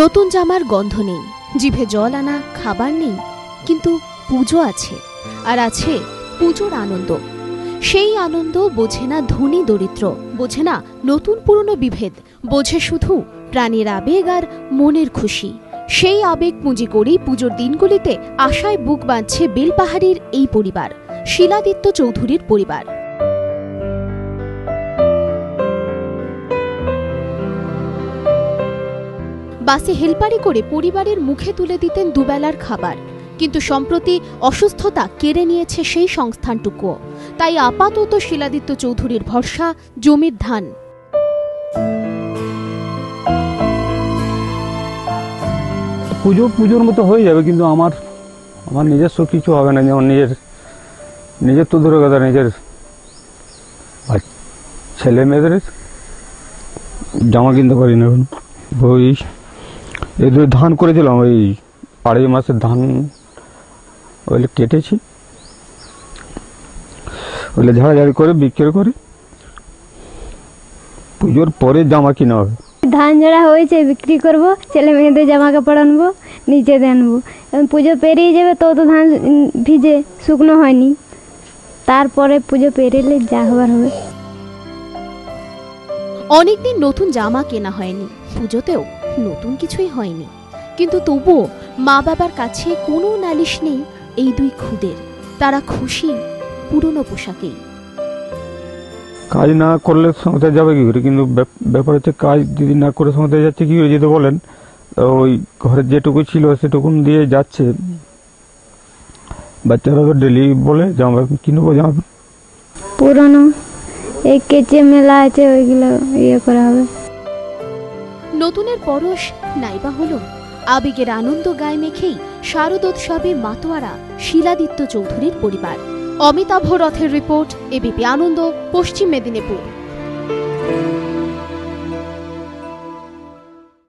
নতুন জামার গন্ধ নেই, জিভে জল আনা খাবার নেই, কিন্তু পুজো আছে, আর আছে পুজোর আনন্দ। সেই আনন্দ বোঝে না ধনী দরিদ্র, বোঝে না নতুন পুরনো বিভেদ, বোঝে শুধু প্রাণের আবেগ আর মনের খুশি। সেই আবেগ পুঁজি করেই পুজোর দিনগুলিতে আশায় বুক বাঁধছে বেলপাহাড়ির এই পরিবার, শিলাদিত্য চৌধুরীর পরিবার। বাসে হেলপারি করে পরিবারের মুখে তুলে দিতেন দুবেলার খাবার, কিন্তু সম্প্রতি অসুস্থতা কেড়ে নিয়েছে সেই সংস্থানটুকুও। তাই আপাতত শিলাদিত্য চৌধুরীর ভরসা জমির ধান। পুজোর মতো হয়ে যাবে, কিন্তু আমার নিজস্ব কিছু হবে না। যেমন নিজের তো ধরে কথা, নিজের ছেলে মেয়েদের জামা কিনতে পারি না। ওই ধান করেছিলাম, ওই 2.5 মাসের ধান ওইলে কেটেছি, ওইলে ঝাড়াঝাড়ি করে বিক্রি করে পুজোর পরে জামা কিনা হবে। ধান ঝাড়া হয়েছে, বিক্রি করবো, ছেলে মেয়েদের জামা কাপড় আনবো, নিচে আনবো। পুজো পেরিয়ে যাবে তো ধান ভিজে শুকনো হয়নি, তারপরে পুজো পেরিয়ে যা হবার হবে। অনেকদিন নতুন জামা কেনা হয়নি, পুজোতেও নতুন কিছুই হয়নি, কিন্তু তবুও মা বাবার কাছে কোনো নালিশ নেই এই দুই খুদের। তারা খুশি পুরনো পোশাকেই। কাজ না করলে সংসার যাবে কি করে? কিন্তু ব্যাপার হচ্ছে, কাজ যদি না করে সংসার যাচ্ছে কি করে যেতে বলেন? ওই ঘরের যেটুকু ছিল সেটুকুন দিয়ে যাচ্ছে। বাচ্চারা তো ডেলি বলে জামা কিনবো, জামা পুরনো এই কেচে মেলা আছে, ওইগুলো ইয়ে করা হবে। নতুনের পরশ নাইবা হলো, আবেগের আনন্দ গায়ে মেখেই শারদোৎসবে মাতোয়ারা শিলাদিত্য চৌধুরীর পরিবার। অমিতাভ রথের রিপোর্ট, এবিপি আনন্দ, পশ্চিম মেদিনীপুর।